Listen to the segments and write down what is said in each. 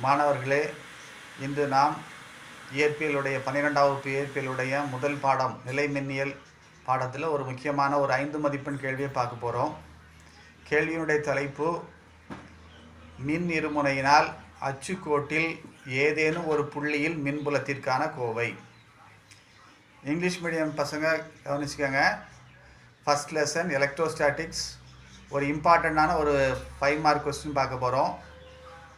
மாணவர்களே, இன்று நாம் இயற்பியலுடைய 12ஆம் வகுப்பு இயற்பியலுடைய முதல் பாடம் நிலைமின்னியல் பாடத்தில் ஒரு முக்கியமான ஒரு 5 மதிப்பெண் கேள்வியை பார்க்க போகிறோம். கேள்வியினுடைய தலைப்பு மின் இருமுனையினால் அச்சுக்கோட்டில் ஏதேனும் ஒரு புள்ளியில் மின்புலத்திற்கான கோவை. இங்கிலீஷ் மீடியம் பசங்க கவனிச்சுக்கோங்க. ஃபஸ்ட் லெசன் எலக்ட்ரோஸ்டாட்டிக்ஸ் ஒரு இம்பார்ட்டண்ட்டான ஒரு 5 மார்க் கொஸ்டின் பார்க்க போகிறோம்.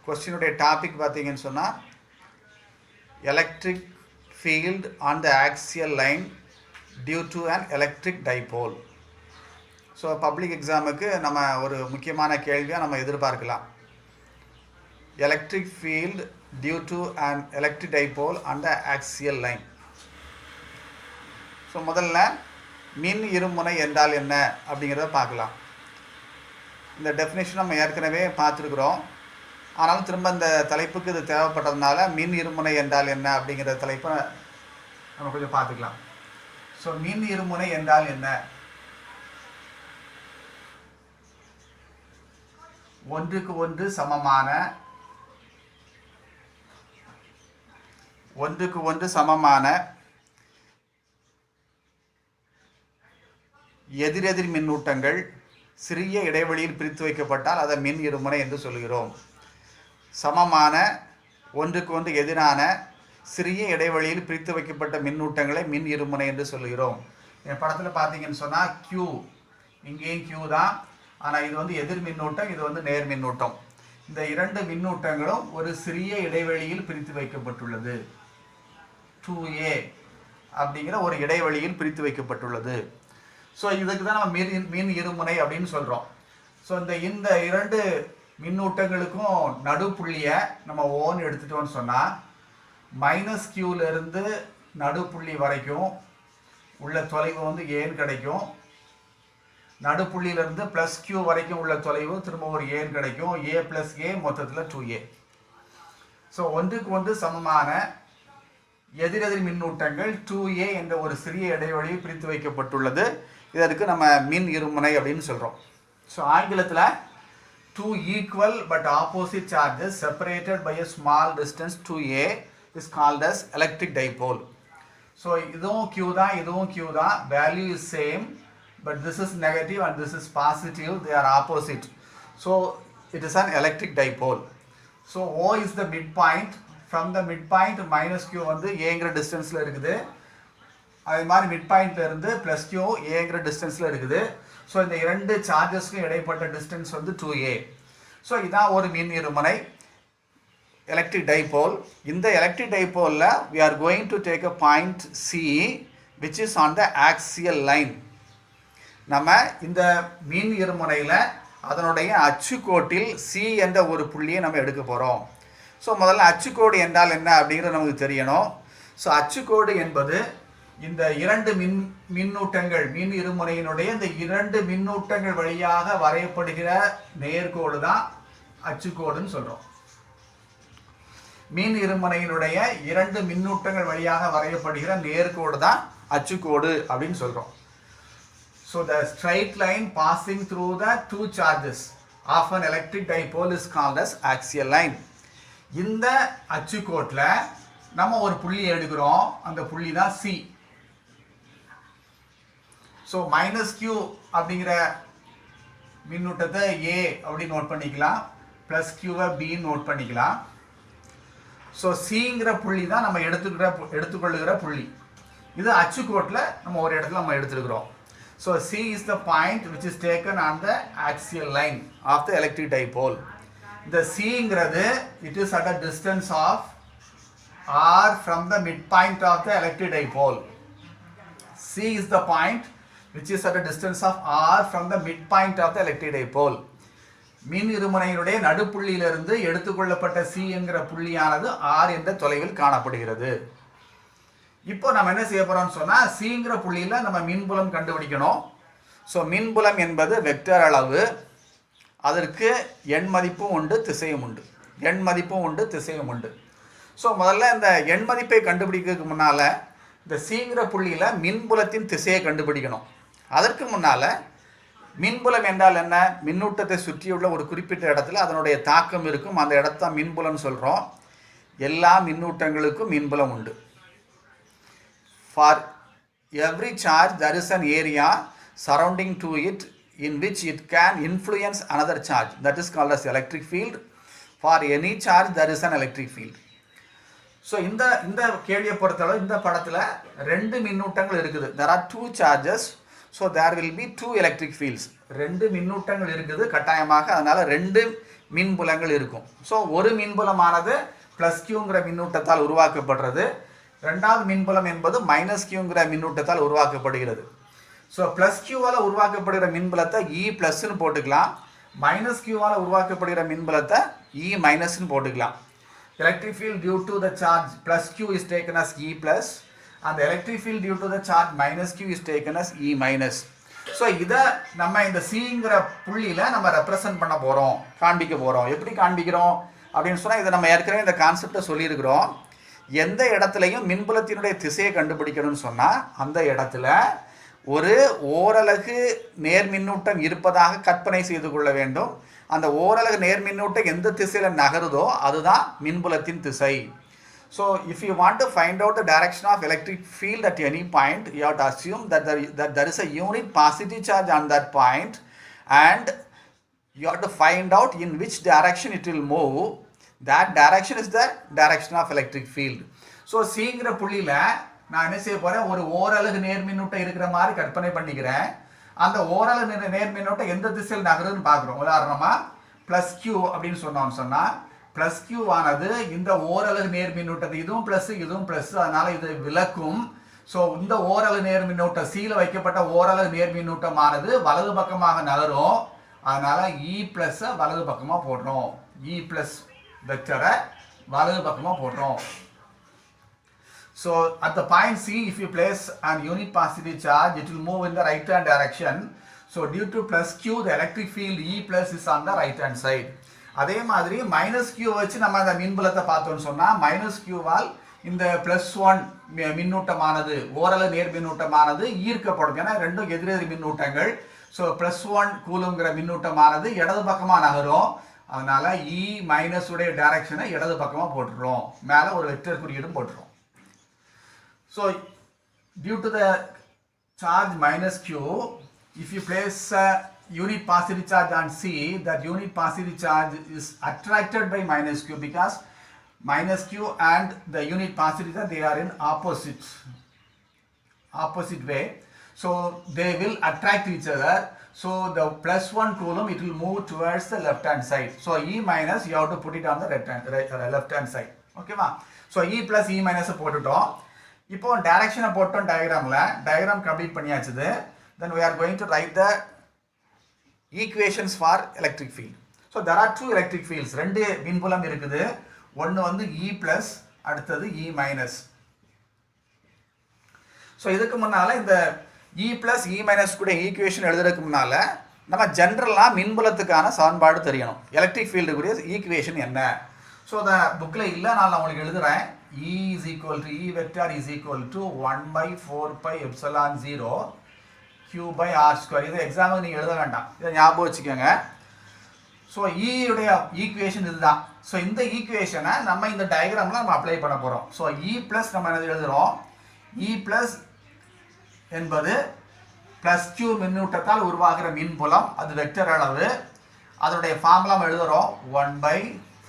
கொஸ்டினுடைய டாபிக் பார்த்தீங்கன்னு சொன்னால் electric field on the axial line due to an electric dipole. So public எக்ஸாமுக்கு நம்ம ஒரு முக்கியமான கேள்வியாக நம்ம எதிர்பார்க்கலாம். Electric field due to an electric dipole on the axial line. So முதல்ல மின் இருமுனை என்றால் என்ன அப்படிங்கிறத பார்க்கலாம். இந்த டெஃபினேஷன் நம்ம ஏற்கனவே பார்த்துருக்குறோம். ஆனாலும் திரும்ப இந்த தலைப்புக்கு இது தேவைப்பட்டதுனால மின் இருமுனை என்றால் என்ன அப்படிங்கிற தலைப்பை நம்ம கொஞ்சம் பார்த்துக்கலாம். ஸோ மின் இருமுனை என்றால் என்ன? ஒன்றுக்கு ஒன்று சமமான எதிரெதிர் மின்னூட்டங்கள் சிறிய இடைவெளியில் பிரித்து வைக்கப்பட்டால் அதை மின் இருமுனை என்று சொல்கிறோம். சமமான ஒன்றுக்கு ஒன்று எதிரான சிறிய இடைவெளியில் பிரித்து வைக்கப்பட்ட மின்னூட்டங்களை மின் இருமுனை என்று சொல்கிறோம். என் படத்தில் பார்த்தீங்கன்னு சொன்னால் Q, இங்கேயும் Q தான், ஆனால் இது வந்து எதிர் மின்னூட்டம், இது வந்து நேர் மின்னூட்டம். இந்த இரண்டு மின்னூட்டங்களும் ஒரு சிறிய இடைவெளியில் பிரித்து வைக்கப்பட்டுள்ளது. 2A அப்படிங்கிற ஒரு இடைவெளியில் பிரித்து வைக்கப்பட்டுள்ளது. ஸோ இதுக்கு தான் நம்ம மின் இருமுனை அப்படின்னு சொல்கிறோம். ஸோ இந்த இரண்டு மின்னூட்டங்களுக்கும் நடுப்புள்ளியை நம்ம ஓன்னு எடுத்துட்டோம்னு சொன்னால் -Qலேருந்து நடுப்புள்ளி வரைக்கும் உள்ள தொலைவு வந்து ஏன்னு கிடைக்கும். நடுப்புள்ளியிலேருந்து +Q வரைக்கும் உள்ள தொலைவு திரும்ப ஒரு ஏன்னு கிடைக்கும். A + A மொத்தத்தில் 2A. ஸோ ஒன்றுக்கு ஒன்று சமமான எதிரெதிர் மின்னூட்டங்கள் 2A என்ற ஒரு சிறிய இடைவெளியில் பிரித்து வைக்கப்பட்டுள்ளது. இதற்கு நம்ம மின் இருமுனை அப்படின்னு சொல்கிறோம். ஸோ ஆங்கிலத்தில் two equal but opposite charges separated by a small distance 2A is called as electric dipole. So இதுவும் Q தான், இதுவும் Q தான், value is same, but this is negative and this is positive, they are opposite. So it is an electric dipole. So O is the midpoint. From the midpoint -Q வந்து Aங்கிற டிஸ்டன்ஸில் இருக்குது. அதே மாதிரி மிட்பாயிண்ட்ல இருந்து +Q Aங்கிற டிஸ்டன்ஸில் இருக்குது. So இந்த இரண்டு சார்ஜஸ்க்கும் இடைப்பட்ட டிஸ்டன்ஸ் வந்து 2A. ஸோ இதான் ஒரு மின் இருமுனை, எலக்ட்ரிக் டைபோல். இந்த electric டைபோலில் we are going to take a point C which is on the axial line. நம்ம இந்த மின் இருமுனையில் அதனுடைய அச்சுக்கோட்டில் C என்ற ஒரு புள்ளியை நம்ம எடுக்க போகிறோம். ஸோ முதல்ல அச்சுக்கோடு என்றால் என்ன அப்படிங்கிறது நமக்கு தெரியணும். ஸோ அச்சுக்கோடு என்பது இந்த இரண்டு மின்னூட்டங்கள் மின் இருமுனையினுடைய இந்த இரண்டு மின்னூட்டங்கள் வழியாக வரையப்படுகிற நேர்கோடு தான் அச்சுக்கோடுன்னு சொல்கிறோம். மின் இருமுனையினுடைய இரண்டு மின்னூட்டங்கள் வழியாக வரையப்படுகிற நேர்கோடு தான் அச்சுக்கோடு அப்படின்னு சொல்கிறோம். So the straight line passing through the two charges of an electric dipole is called as axial line. இந்த அச்சுக்கோட்டில் நம்ம ஒரு புள்ளி எடுக்கிறோம், அந்த புள்ளி தான் C. ஸோ -Q அப்படிங்கிற மின்னூட்டத்தை A அப்படின்னு நோட் பண்ணிக்கலாம், +Qவை B நோட் பண்ணிக்கலாம். ஸோ Cங்கிற புள்ளி தான் நம்ம எடுத்துக்கொள்ளுகிற புள்ளி. இது அச்சுக்கோட்டில் நம்ம ஒரு இடத்துல நம்ம எடுத்துருக்கிறோம். So C is the point which is taken on the axial line of the electric dipole. இந்த Cங்கிறது it is at a distance of R from the midpoint of the electric dipole. C is the point which is at a distance of R from the midpoint of the electric dipole. மின் இருமுனையினுடைய நடுப்புள்ளியிலிருந்து எடுத்துக்கொள்ளப்பட்ட C என்கிற புள்ளியானது R என்ற தொலைவில் காணப்படுகிறது. இப்போ நம்ம என்ன செய்ய போறோம்னு சொன்னா Cங்கிற புள்ளியில நம்ம மின்புலம் கண்டுபிடிக்கணும். ஸோ மின்புலம் என்பது வெக்டர் அளவு. அதற்கு எண் மதிப்பும் உண்டு, திசையும் உண்டு. ஸோ முதல்ல இந்த எண் மதிப்பை கண்டுபிடிக்கிறதுக்கு முன்னால் இந்த Cங்கிற புள்ளியில் மின்புலத்தின் திசையை கண்டுபிடிக்கணும். அதற்கு முன்னால் மின்புலம் என்றால் என்ன? மின்னூட்டத்தை சுற்றியுள்ள ஒரு குறிப்பிட்ட இடத்துல அதனுடைய தாக்கம் இருக்கும், அந்த இடத்த மின்புலம்னு சொல்கிறோம். எல்லா மின்னூட்டங்களுக்கும் மின்புலம் உண்டு. For every charge there is an area surrounding to it in which it can influence another charge, that is called as electric field. For any charge there is an electric field. So இந்த கேள்வியை பொறுத்தளவு இந்த படத்தில் 2 மின்னூட்டங்கள் இருக்குது. there are 2 charges, so there will be 2 electric fields. 2 மின்னூட்டங்கள் இருக்குது கட்டாயமாக, அதனால் 2 மின்புலங்கள் இருக்கும். ஸோ ஒரு மின்புலமானது ப்ளஸ் கியூங்கிற மின்னூட்டத்தால் உருவாக்கப்படுறது, ரெண்டாவது மின்புலம் என்பது மைனஸ் கியூங்கிற மின்னூட்டத்தால் உருவாக்கப்படுகிறது. ஸோ ப்ளஸ் கியூவால் உருவாக்கப்படுகிற மின்புலத்தை இ ப்ளஸ்ன்னு போட்டுக்கலாம், மைனஸ் கியூவால் உருவாக்கப்படுகிற மின்புலத்தை இ மைனஸ்ன்னு போட்டுக்கலாம். Electric field due to the charge plus q is taken as E plus, and the electric field due to the charge minus q is taken as E minus. So இதை நம்ம இந்த சிங்கிற புள்ளியில் நம்ம represent பண்ண போகிறோம், காண்பிக்க போகிறோம். எப்படி காண்பிக்கிறோம் அப்படின்னு சொன்னால், இதை நம்ம ஏற்கனவே இந்த கான்செப்டை சொல்லியிருக்கிறோம். எந்த இடத்துலையும் மின்புலத்தினுடைய திசையை கண்டுபிடிக்கணும்னு சொன்னால், அந்த இடத்துல ஒரு ஓரலகு நேர்மின்னூட்டம் இருப்பதாக கற்பனை செய்து கொள்ள வேண்டும். அந்த ஓரலகு நேர்மின்னூட்டம் எந்த திசையில் நகருதோ அதுதான் மின்புலத்தின் திசை. So if you want to find out the direction of electric field at any point, you have to assume that there is a unit positive charge on that point, and you have to find out in which direction it will move. That direction is the direction of electric field. So சிங்கிற புள்ளியில் நான் என்ன செய்ய போகிறேன், ஒரு ஓரலகு நேர்மின்னூட்டம் இருக்கிற மாதிரி கற்பனை பண்ணிக்கிறேன். அந்த ஓரலகு நேர்மின்னூட்டம் எந்த திசையில் நகருன்னு பார்க்குறோம். உதாரணமாக ப்ளஸ் கியூ அப்படின்னு சொன்னால், ப்ளஸ் கியூ ஆனது இந்த ஓரலகு நேர்மின்னூட்டத்தை, இதுவும் ப்ளஸ் இதுவும் ப்ளஸ், அதனால் இது விளக்கும். ஸோ இந்த ஓரலகு நேர்மின்னூட்டம் சீல வைக்கப்பட்ட ஓரலகு நேர்மின்னூட்டமானது வலது பக்கமாக நகரும், அதனால் இ ப்ளஸ்ஸை வலது பக்கமாக போடுறோம், இ ப்ளஸ் வெக்டரை வலது பக்கமாக போடுறோம். So at the point C, if you place an unit positive charge, it will move in the right hand direction. So due to plus Q, the electric field E plus is on the right hand side. அதே மாதிரி minus Q வச்சு நம்ம அந்த மின்புலத்தை பார்த்தோம்னு சொன்னால், minus கியூவால் இந்த +1 மின்னூட்டமானது, ஓரலகு நேர் மின்னூட்டமானது ஈர்க்கப்படும். ஏன்னா ரெண்டும் எதிரெதிர் மின்னூட்டங்கள். ஸோ +1 கூலுங்கிற மின்னூட்டமானது இடது பக்கமாக நகரும், அதனால இ மைனஸ் உடைய டைரக்ஷனை இடது பக்கமாக போட்டுடுறோம், மேலே ஒரு வெக்டர் குறியீடும் போட்டுரும். So due to the charge minus q, if you place a unit positive charge on C, that unit positive charge is attracted by minus q, because minus q and the unit positive charge, they are in opposite way. So they will attract each other. So the +1 coulomb, it will move towards the left hand side. So E minus, you have to put it on the left hand side. Okay ma? So E plus E minus போட்டுட்டோம். இப்போ டைரக்ஷனை போட்டோம் diagram complete பண்ணியாச்சுது. Then we are going to write the equations for electric field. So there are 2 electric fields. 2 மின்புலம் இருக்குது. ஒன்று வந்து E plus, அடுத்தது E minus. ஸோ இதுக்கு முன்னால் இந்த E plus E minus கூட ஈக்குவேஷன் எழுதுறதுக்கு முன்னால் நம்ம ஜென்ரலாக மின்புலத்துக்கான சமன்பாடு தெரியணும். எலக்ட்ரிக் ஃபீல்டுக்குரிய ஈக்குவேஷன் என்ன? ஸோ அந்த புக்கில் இல்லை, நான் உங்களுக்கு எழுதுகிறேன். E is equal to E vector is equal to 1 by 4 pi epsilon 0 Q by R square. இது எக்ஸாமுக்கு நீங்கள் எழுத வேண்டாம், இதை ஞாபகம் வச்சுக்கோங்க. ஸோ E உடைய ஈக்குவேஷன் இதுதான். ஸோ இந்த ஈக்குவேஷனை நம்ம இந்த டயக்ராமில் நம்ம அப்ளை பண்ண போகிறோம். ஸோ E ப்ளஸ் நம்ம என்ன எழுதுகிறோம், E ப்ளஸ் என்பது ப்ளஸ் Q மின்னூட்டத்தால் உருவாகிற மின்புலம், அது வெக்டர் அளவு. அதனுடைய ஃபார்முலா எழுதுகிறோம் 1 by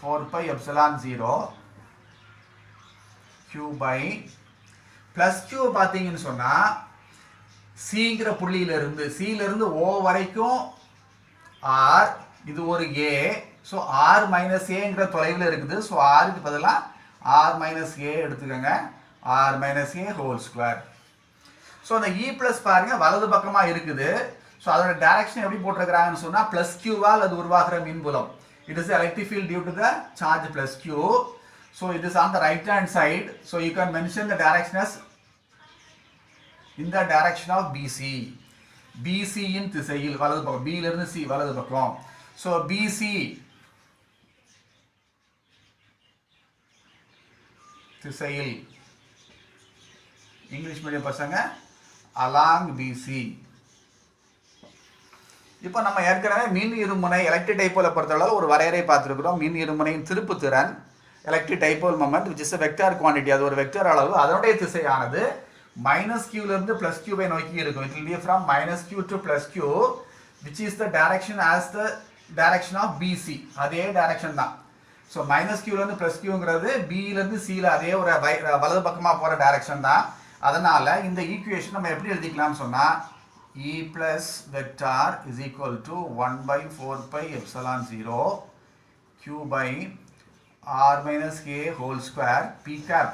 4 pi epsilon 0 Q by plus Q பார்த்தீங்கன்னு சொன்னால், சிங்கிற புள்ளியிலிருந்து சியிலிருந்து O வரைக்கும் R, இது ஒரு A. ஸோ R மைனஸ் ஏங்கிற தொலைவில் இருக்குது. ஸோ ஆருக்கு பதிலாக R மைனஸ் ஏ எடுத்துக்கோங்க, R மைனஸ் ஏ ஹோல் ஸ்கொயர். ஸோ அந்த E ப்ளஸ் பாருங்கள் வலது பக்கமாக இருக்குது. ஸோ அதோட டைரக்ஷன் எப்படி போட்டிருக்கிறாங்கன்னு சொன்னால், ப்ளஸ் கியூவால் அது உருவாகிற மின்புலம். It is electric field due to the charge plus q. So it is on the right hand side. So you can mention the direction as in the direction of BC. BC in திசையில் வலது பக்கம், B இலிருந்து C வலது பக்கம். So BC திசையில், English medium பசங்க along BC. இப்போ நம்ம ஏற்கனவே மின் இருமுனை எலக்ட்ரிக் டைபோலை பொறுத்தளவு ஒரு வரையறை பார்த்துருக்கிறோம். மின் இருமுனையின் திருப்புத்திறன் electric dipole moment which is vector quantity, அது ஒரு வெக்டார் அளவு. அதனுடைய திசையானது -q plus q நோக்கி இருக்கும். It will be from -q to +q which is the direction as the direction of BC. அதே டைரக்ஷன் தான். ஸோ -q +qங்கிறது B C அதே ஒரு வலது பக்கமாக போகிற டைரக்ஷன் தான். அதனால இந்த ஈக்குவேஷன் நம்ம எப்படி எழுதிக்கலாம்னு சொன்னால் E plus vector is equal to 1/4 pi epsilon 0 q by r minus k whole square p cap.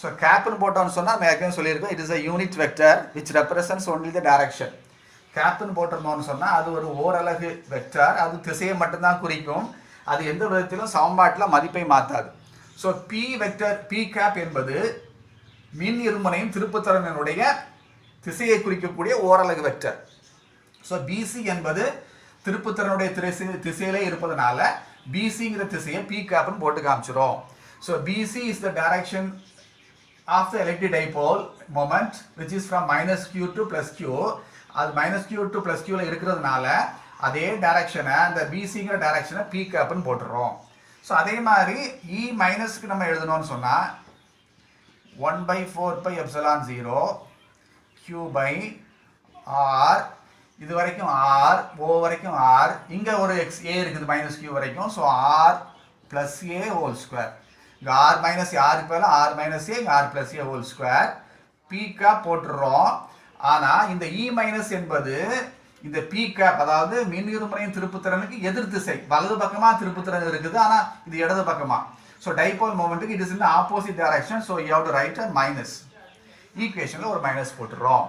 So cap னு போட்டோம்னு சொன்னா நான் ஏற்கனவே சொல்லியிருக்கேன், it is a unit vector which represents only the direction. cap னு போட்டோம்னு சொன்னா அது ஒரு ஓரலகு வெக்டர், அது திசையை மட்டும்தான் குறிக்கும், அது எந்த விதத்திலும் சமன்பாட்டில் மதிப்பை மாற்றாது. So p vector p cap என்பது மின் இருமுனையின் திருப்புத்திறனுடைய திசையை குறிக்கக்கூடிய ஓரலகு வெக்டர். ஸோ BC என்பது திருப்புத்திறனுடைய திசையிலே இருப்பதனால BCங்கிற திசையை p capனு போட்டு காமிச்சிரும். So BC is the direction of the electric dipole moment which is from -q to +q. அது -q to +qல இருக்கிறதுனால அதே டைரக்ஷனை அந்த BCங்கிற டைரக்ஷனை p capனு போட்டுறோம். ஸோ அதே மாதிரி E மைனஸ்க்கு நம்ம எழுதணும்னு சொன்னால் 1/4 pi epsilon 0 q by r, இது வரைக்கும் r, o வரைக்கும் r, இங்கே ஒரு a இருக்குது -q வரைக்கும். So r plus a whole square. இங்கே r minus யாருக்கு பேர் r minus a, இங்கே r plus a whole square p cap போட்டுறோம். ஆனால் இந்த E மைனஸ் என்பது இந்த p cap, அதாவது மின் இருமுனையின் திருப்புத்திறனுக்கு எதிர் திசை, வலது பக்கமாக திருப்புத்திறன் இருக்குது, ஆனால் இது இடது பக்கமாக. ஸோ டைபோல் மொமெண்ட்டுக்கு it is in opposite direction. So you have to write a minus. ஈக்குவேஷனில் ஒரு மைனஸ் போட்டுறோம்.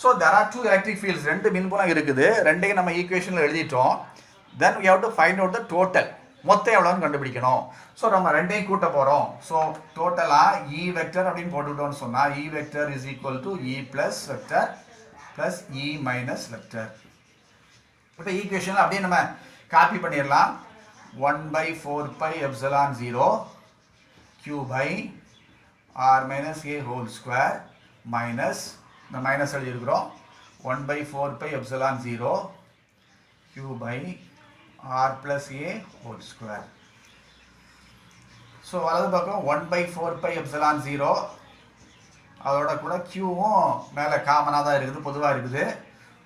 So there are 2 electric fields, 2 மின்புலம் இருக்குது, ரெண்டையும் நம்ம ஈக்குவேஷனில் எழுதிட்டோம். Then we have to find out the total, மொத்தம் எவ்வளோன்னு கண்டுபிடிக்கணும். ஸோ நம்ம ரெண்டையும் கூட்ட போகிறோம். ஸோ டோட்டலாக E வெக்டர் அப்படின்னு போட்டுக்கிட்டோம்னு சொன்னால் E vector is equal to E plus vector plus E minus vector. இப்போ ஈக்குவேஷனில் அப்படியே நம்ம காப்பி பண்ணிடலாம். 1/4 pi epsilon 0 q by r minus a whole square minus, இந்த minus எழுதியிருக்கிறோம், 1/4 pi epsilon 0 q by r plus a whole square. So வலது பக்கம் 1/4 pi epsilon 0, அதோட கூட க்யூவும் மேலே காமனாக தான் இருக்குது, பொதுவாக இருக்குது.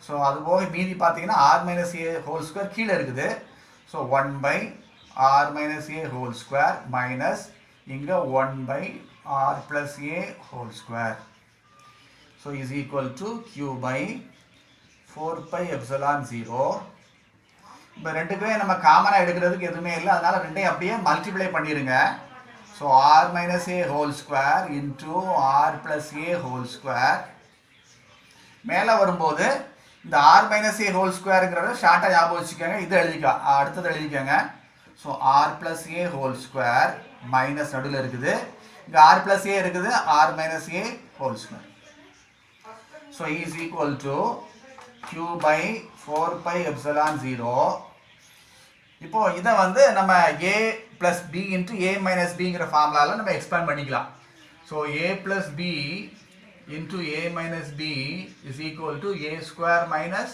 ஸோ அது போக மீதி பார்த்தீங்கன்னா r minus a whole square கீழே இருக்குது. So 1/r minus a whole square minus இங்கே 1/r plus a whole square. So is equal to q by 4 pi epsilon 0. இப்போ ரெண்டுக்குமே நம்ம காமனாக எடுக்கிறதுக்கு எதுவுமே இல்லை, அதனால் ரெண்டையும் அப்படியே மல்டிப்ளை பண்ணிடுங்க. So r minus a whole square into r plus a whole square. மேலே வரும்போது இந்த r minus a whole squareங்கிறத ஷார்ட்டாக ஞாபகம் வச்சுக்கோங்க, இது எழுதிக்கலாம், அடுத்தது எழுதிக்கோங்க. So r plus a whole square minus நடுவில் இருக்குது, இங்கே r plus a இருக்குது, r minus a whole square. So is equal to q by 4 pi epsilon 0. இப்போ இதை வந்து நம்ம a plus b into a minus bங்கிற ஃபார்முலாவில் நம்ம எக்ஸ்பேண்ட் பண்ணிக்கலாம். So a plus b into a minus b is equal to a square minus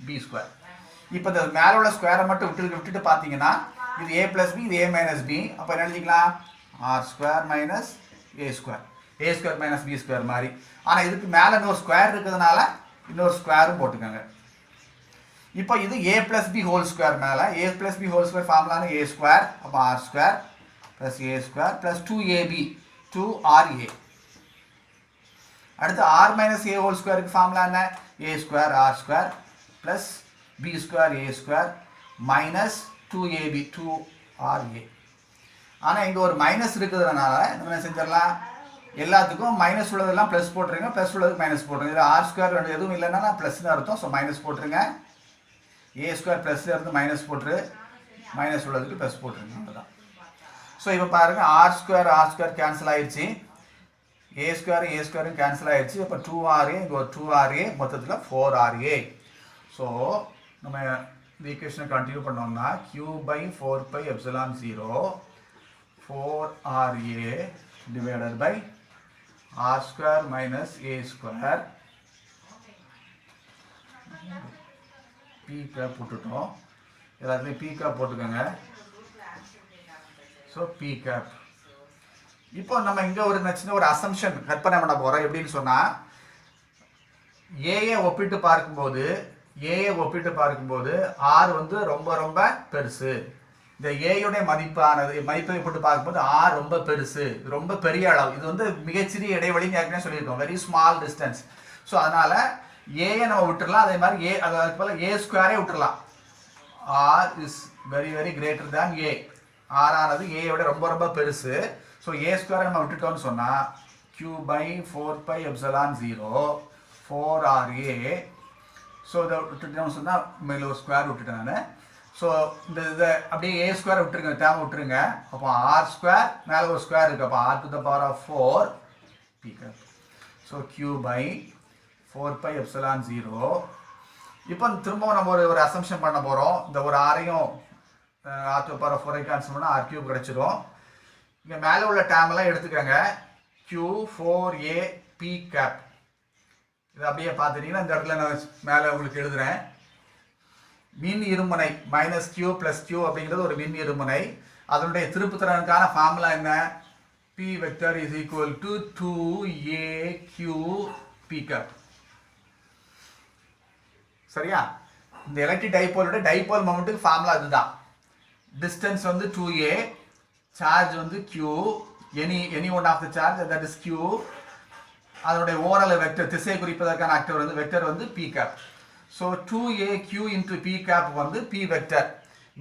b square. இப்போ இந்த மேலே உள்ள ஸ்கொயரை மட்டும் விட்டுட்டு பார்த்தீங்கன்னா இது a plus b, இது a minus b. அப்போ என்ன எழுதிக்கலாம், r square minus a square, a square minus b square மாதிரி. ஆனால் இதுக்கு மேலே இன்னொரு ஸ்கொயர் இருக்கிறதுனால இன்னொரு ஸ்கொயரும் போட்டுக்கோங்க. இப்போ இது a plus b whole square மேலே, a plus b whole square ஃபார்முலான a square, அப்போ r square plus a square plus 2ab 2ra. அடுத்து r minus a whole squareக்கு ஃபார்முலா என்ன, a square r square plus b square a square minus 2ab 2ra. ஆனால் இங்கே ஒரு minus இருக்கிறதுனால நம்ம என்ன செஞ்சிடலாம், எல்லாத்துக்கும் மைனஸ் உள்ளதெல்லாம் ப்ளஸ் போட்டுருங்க, ப்ளஸ் உள்ளதுக்கு மைனஸ் போட்டுருங்க. இதில் ஆர் ஸ்கொயர் எதுவும் இல்லைன்னா ப்ளஸ்னு அர்த்தம். ஸோ மைனஸ் போட்டுருங்க, ஏ ஸ்கொயர் ப்ளஸ்ல இருந்து மைனஸ் போட்டுரு, மைனஸ் உள்ளதுக்கு ப்ளஸ் போட்டுருங்க, அவ்வளோதான். ஸோ இப்போ பாருங்கள், ஆர் ஸ்கொயர் கேன்சல் ஆயிடுச்சு, ஏ ஸ்கொயரும் கேன்சல் ஆயிடுச்சு. இப்போ 2RA, இங்கே ஒரு 2RA, மொத்தத்தில் 4RA. ஸோ நம்ம இந்த ஈக்குவேஷனை கண்டினியூ பண்ணோம்னா q by 4 pi epsilon 0 4RA divided by r square minus a square p cap போட்டுட்டோம், எல்லாத்துலேயும் பி கேப் போட்டுக்கோங்க. So p cap. இப்போ நம்ம இங்கே ஒரு சின்ன ஒரு அசம்ஷன் கற்பனை பண்ண போகிறோம். எப்படின்னு சொன்னால், ஏயை ஒப்பிட்டு பார்க்கும்போது ஆர் வந்து ரொம்ப ரொம்ப பெருசு. இந்த ஏயுடைய மதிப்பை போட்டு பார்க்கும்போது ஆர் ரொம்ப பெருசு, ரொம்ப பெரிய அளவு. இது வந்து மிகச்சிறிய இடைவெளின்னு ஏற்கனவே சொல்லியிருக்கோம், வெரி ஸ்மால் டிஸ்டன்ஸ். ஸோ அதனால ஏயை நம்ம விட்டுடலாம். அதே மாதிரி அதுக்கு போல ஏ ஸ்கொயரே விட்டுடலாம். R is very very greater than a. R ஆனது ஏயோட ரொம்ப ரொம்ப பெருசு. ஸோ ஏ ஸ்கொயரை நம்ம விட்டுட்டோம்னு சொன்னால் q/4πε0 4RA. ஸோ இதை விட்டுட்டோம்னு சொன்னால் மேலே ஒரு ஸ்கொயர் விட்டுட்டேன் நான். ஸோ இதை அப்படியே ஏ ஸ்கொயர் விட்டுருங்க, டேம் விட்டுருங்க. அப்போ ஆர் ஸ்கொயர் மேலே ஒரு ஸ்கொயர் இருக்குது, அப்போ r⁴ p cap. So q/4πε0. இப்போ திரும்பவும் நம்ம ஒரு அசம்ஷன் பண்ண போகிறோம். இந்த ஒரு ஆரையும் r⁴ கேன்சல் பண்ணால் r³ கிடச்சிடும். இங்கே மேலே உள்ள டேம்லாம் எடுத்துக்கோங்க. q4a p gap. இதை அப்படியே பார்த்துட்டீங்கன்னா இந்த இடத்துல நான் மேலே உங்களுக்கு எழுதுகிறேன். மின் இருமுனை -q + q அப்படிங்கிறது ஒரு மின் இருமுனை. அதனுடைய திருப்புத்திறனுக்கான ஃபார்முலா என்ன? p vector is equal to 2aq p cap. சரியா? இந்த எலக்ட்ரிக் டைபோலோட டைபோல் மொமெண்ட்டுக்கு ஃபார்முலா இதுதான். டிஸ்டன்ஸ் வந்து 2a, சார்ஜ் வந்து q, any one of the charge that is q. அதனுடைய ஓரளவு வெக்டர், திசையை குறிப்பதற்கான வெக்டர் வந்து p cap. So 2aq into p cap வந்து p வெக்டர்,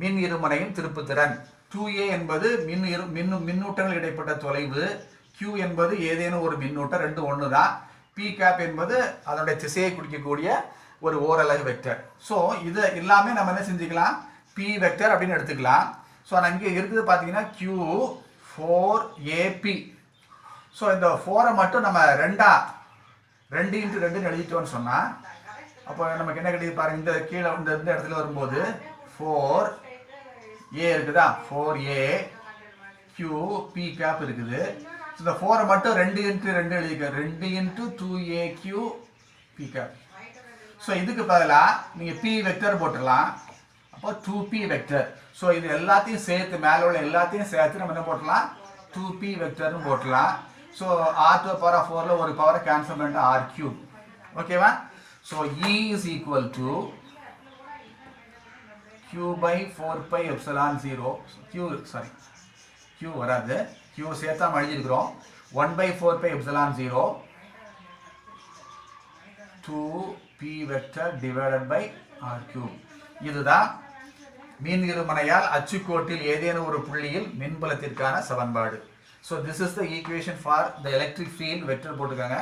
மின் இருமுனையின் திருப்புத்திறன். 2a என்பது மின்னூட்டங்கள் இடைப்பட்ட தொலைவு, q என்பது ஏதேனும் ஒரு மின்னூட்டம், ரெண்டு ஒன்று தான். p கேப் என்பது அதனுடைய திசையை குறிக்கக்கூடிய ஒரு ஓரலகு வெக்டர். ஸோ இது எல்லாமே நம்ம என்ன செஞ்சுக்கலாம், p வெக்டர் அப்படின்னு எடுத்துக்கலாம். ஸோ நான் இங்கே இருக்குது பார்த்தீங்கன்னா q4ap. ஸோ இந்த 4 மட்டும் நம்ம 2 × 2 எழுதிட்டோம்னு சொன்னால் அப்போ நமக்கு என்ன கிடைக்குது பாருங்க. இந்த கீழே இந்த இடத்துல வரும்போது 4a இருக்குதா, 4a q p கேப் இருக்குது. இந்த 4 மட்டும் 2 × 2 எழுதிக்க, 2 × 2aq p கேப். ஸோ இதுக்கு பதிலாக நீங்கள் p வெக்டர் போட்டுடலாம். அப்போ 2p வெக்டர். ஸோ இது எல்லாத்தையும் சேர்த்து, மேலே உள்ள எல்லாத்தையும் சேர்த்து நம்ம என்ன போட்டலாம், 2p வெக்டர்னு போட்டலாம். ஸோ r⁴ ஒரு பவரை கேன்சல் பண்ணிட்டு r³. ஓகேவா? So E is equal to q/4πε0. q வராது, q சேர்த்தா எழுதியிருக்கிறோம். 1/4πε0 2p vector divided by r³. இதுதான் மின் இருமுனையால் அச்சுக்கோட்டில் ஏதேனும் ஒரு புள்ளியில் மின்புலத்திற்கான சமன்பாடு. So this is the equation for the electric field, vector போட்டுக்கோங்க.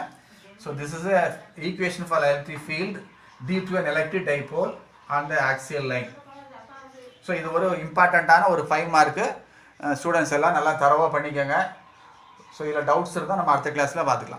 So this is the equation for electric field due to an electric dipole on the axial line. So இது ஒரு இம்பார்ட்டண்ட்டான ஒரு 5 மார்க்கு. ஸ்டூடெண்ட்ஸ் எல்லாம் நல்லா தரவாக பண்ணிக்கோங்க. ஸோ இதில் டவுட்ஸ் இருந்தால் நம்ம அடுத்த கிளாஸில் பார்த்துக்கலாம்.